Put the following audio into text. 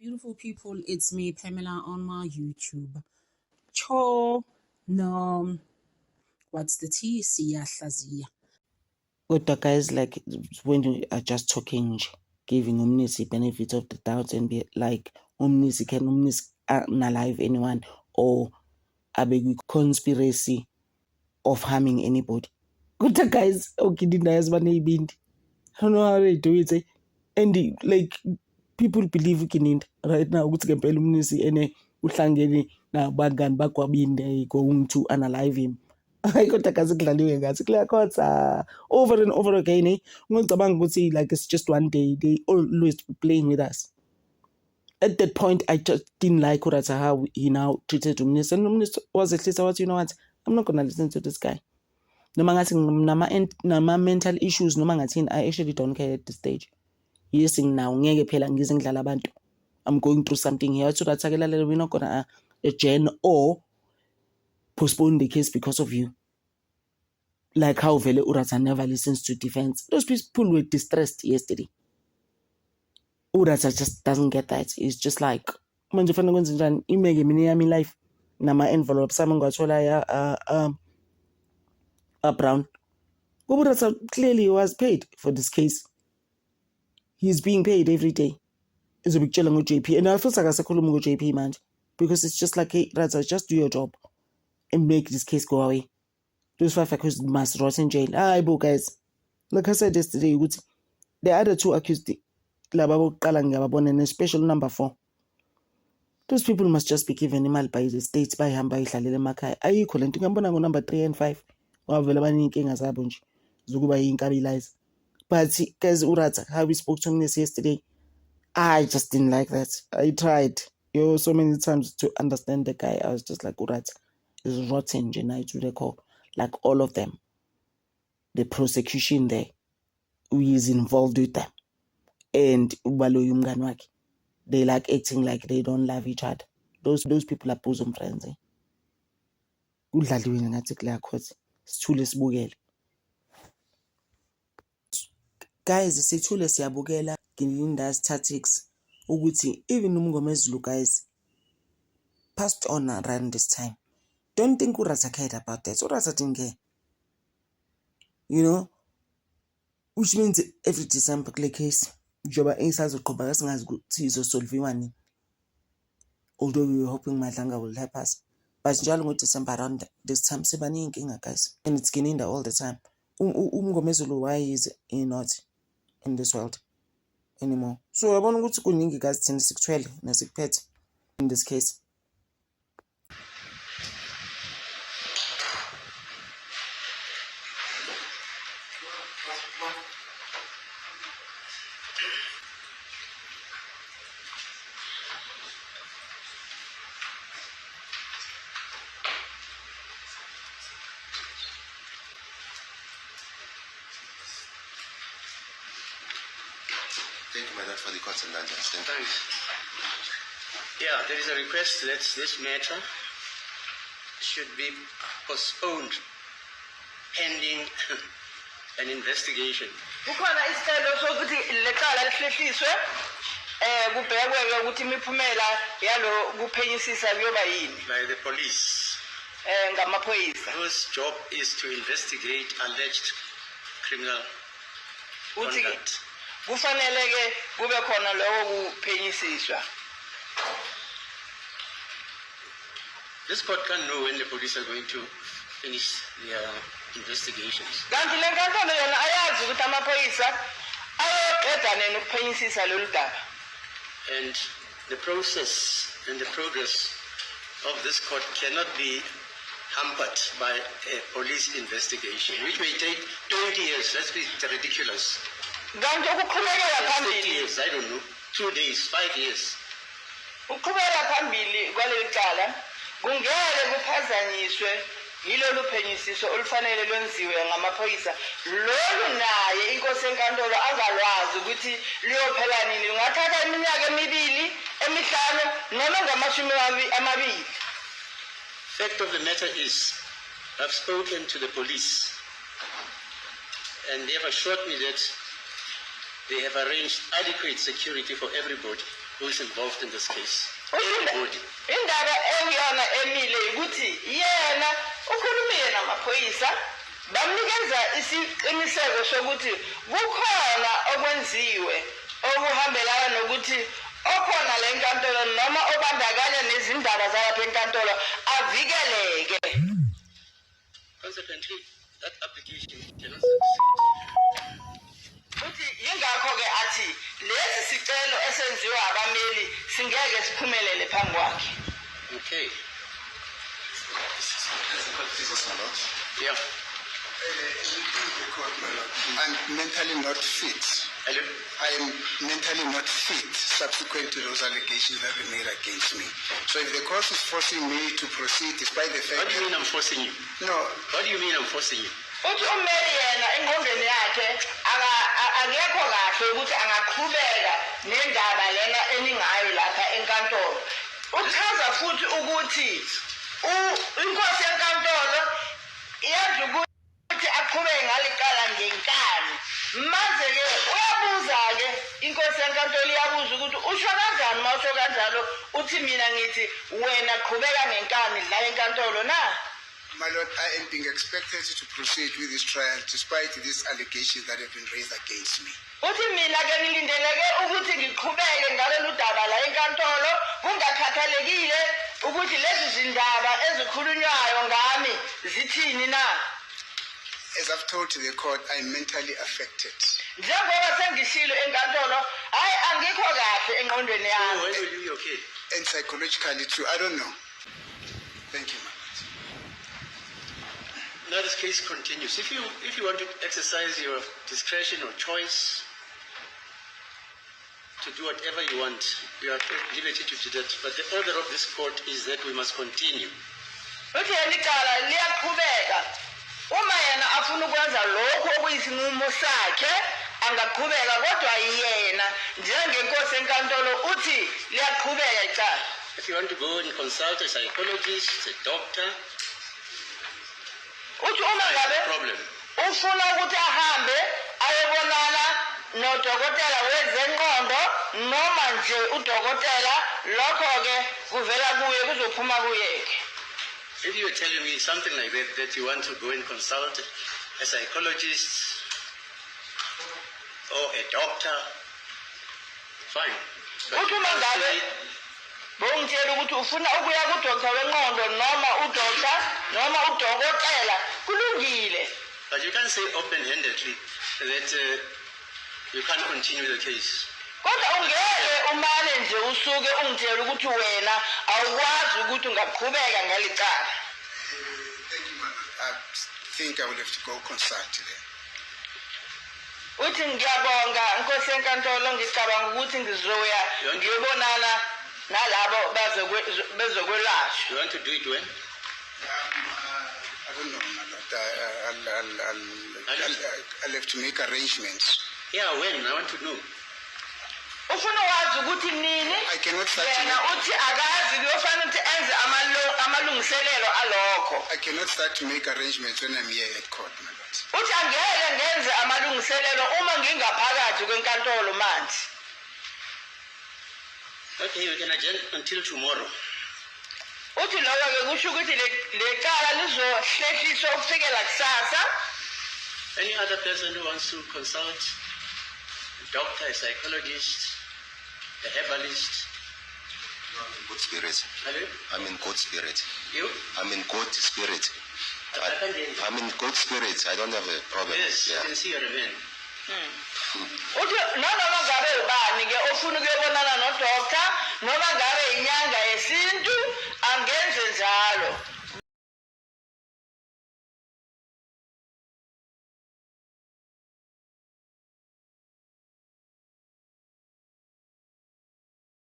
Beautiful people, it's me, Pamela, on my YouTube. Cho, no, what's the T? Siyahlaziya. Kodwa guys, like when you are just talking, giving umnisi benefit of the doubt and be like, umnisi can unalive anyone or a big conspiracy of harming anybody. Kodwa guys, okay, I don't know how they do it. And like people believe in right now ukuthi ngempela umnisi ene uhlangene nabangani bakwabinde going to unalive him. Hayi kodwa kaze kudlaliwe ngathi kuyakhotha over and over again. Ngicabanga ukuthi like it's just one day they always playing with us. At that point I just didn't like how he now treated umnisi, and umnisi was at least what, you know what, I'm not gonna listen to this guy. Noma ngathi nama mental issues noma ngathini, I actually don't care at this stage. Yes, now ngeke phela ngize ngidlala abantu. I'm going through something here, so that's we're not gonna adjourn or postpone the case because of you. Like how Vele Urata never listens to defense. Those people were distressed yesterday. Urata just doesn't get that. It's just like manje fanele kwenze njani imeke mina yami life nama envelopes sami ngiwathola brown. Urata clearly was paid for this case. He's being paid every day. It's a big challenge with JP. And I feel like I said with JP, man. Because it's just like, hey, Raza, just do your job and make this case go away. Those 5 accused must rot in jail. Guys. Like I said yesterday, the other 2 accused, and special number 4. Those people must just be given him by the states, by him, by Hlalele Makai. Are you equal? And number 3 and 5. But guys, Urata, how we spoke to him yesterday, I just didn't like that. I tried so many times to understand the guy. I was just like, Urat is rotten, Jenai to the call. Like all of them. The prosecution there, who is involved with them. And they like acting like they don't love each other. Those people are bosom friends. Guys, sithule siyabukela Gininda's tactics ukuthi even uMngomezulu guys passed on around this time. Don't think Urata cared about that. Urata didn't care. You know, which means every December case Joba Insides of Kobagas has good to solve one. Although we were hoping Madanga will help us. But Jalmo December around this time, Sebani King guys. And it's Gininda all the time. Umngomezulu, why is he not in this world anymore? So I want to go to Kuningi guys 10-6-12 Nasik pet in this case. Thank you, madam, for the consent and understanding. Thanks. Yeah, there is a request that this matter should be postponed pending an investigation. Kukhona isicelo sokuthi lecala lihlehliswe kubhekwe ukuthi imiphumela yalo kuphenyisisa kuyoba yini By the police, ngamaphoyisa whose job is to investigate alleged criminal uthi conduct. kufanele ke kube khona lokho kuphenyisiswa. This court can't know when the police are going to finish their investigations. Kanti le nkantolo yona ayazi ukuthi amaphoyisa ayoqeda nini ukuphenyisisa lolu daba. And the process and the progress of this court cannot be hampered by a police investigation, which may take 20 years. That's ridiculous. Kanti ukuqhubekela 30 phambili, years, I don't know, 2 days, 5 years. ukuqhubekela phambili kwaleli cala kungeke kuphazanyiswe yilolu phenyisiso olufanele lwenziwe ngamaphoyisa. Lolu naye inkosi enkantolo angalwazi ukuthi liyophela nini, lingathatha iminyaka emibili, emihlanu noma ngamashumi amabili. Fact of the matter is, I've spoken to the police, and they have assured me that they have arranged adequate security for everybody. who is involved in this case. Ushunda- Anybody. indaba engiyona emile ukuthi yena ukhulumile namaphoyisa bamnikeza isiqiniseko sokuthi kukhona okwenziwe okuhambelana nokuthi okhona le nkantolo noma obandakanya nezindaba zalapha enkantolo avikeleke. Consequently, that application cannot succeed. Uthi yingakho-ke athi lesi sicelo esenziwa abameli singeke siphumelele phambi kwakhe. Okay. This my lord. Yeah. I'm mentally not fit. Hello? I am mentally not fit subsequent to those allegations that were made against me. So if the court is forcing me to proceed despite the fact What do you mean I'm forcing you? no, What do you mean I'm forcing you? Uthi ummeli yena engqondweni yakhe akekho kahle ukuthi angaqhubeka nendaba lena eningayo lapha enkantolo. Uchaza futhi ukuthi inkosi yenkantolo iyazi ukuthi aqhubeke ngalicala ngenkani. Manje-ke uyabuza-ke inkosi yenkantolo iyabuza ukuthi usho kanjani uma usho kanjalo uthi mina ngithi wena qhubeka ngenkani la enkantolo na? my lord, I am being expected to proceed with this trial despite these allegations that have been raised against me. Uthi mina-ke ngilindeleke ukuthi ngiqhubeke ngalolu daba la enkantolo kungakhathalekile ukuthi lezi zindaba ezikhulunywayo ngami zithini na. As I've told the court, I am mentally affected. Njengoba sengishilo enkantolo hayi angikho kahle engqondweni So yami. when will you be okay? And psychologically too, I don't know. Thank you, my lord. Now this case continues. If you want to exercise your discretion or choice to do whatever you want, you are at liberty to do that. But the order of this court is that we must continue. Uthi elicala liyaqhubeka. Uma yena afuna ukwenza lokho okuyisinqumo sakhe angaqhubeka kodwa yena njengenkosi enkantolo uthi liyaqhubeka icala. If you want to go and consult a psychologist, a doctor, Uthi uma no ngabe problem. ufuna ukuthi ahambe ayobonana nodokotela wezengqondo noma nje udokotela lokho-ke kuvela kuye kuzophuma kuyeke. If you are telling me something like that you want to go and consult a psychologist or a doctor, fine. But Uthi you uma can't ngabe say, bongitshela ukuthi ufuna ukuya kudokotela wengqondo noma udokta noma udokotela kulungile. but you can't say open-handedly that you can't continue the case. Kodwa ungeke umane nje usuke ungitshela ukuthi wena awukwazi ukuthi ungaqhubeka ngalicala. Thank you, my lord. I think I will have to go consult them. Uthi ngiyabonga inkosi yenkantolo ngicabanga ukuthi ngizoya ngiyobonana nalabo bezokwelashwa. You want to do it when? I don't know, my lord. I'll have to make arrangements. Yeah, when? I want to know. Ufuna wazi ukuthi nini? I cannot start to Yena uthi akazi kuyofanele ukuthi enze amalungiselelo alokho. I cannot start to make arrangements when I'm here at court, my lord. Uthi angeke ngenze amalungiselelo uma ngingaphakathi kwenkantolo manje. Okay, we can adjourn until tomorrow. Uthi lokho-ke kusho ukuthi le cala lizohlehliswa ukufikela kusasa. Any other person who wants to consult a doctor, a psychologist, a herbalist? Good spirit. Hello? I'm in good spirit. You? I'm in good spirit. I can't hear you. I'm in good spirit. I don't have a problem. Yes, Yeah. I can see you're a man. Uthi nanoma ngabe ubani-ke ofuna ukuyobonana nodokotela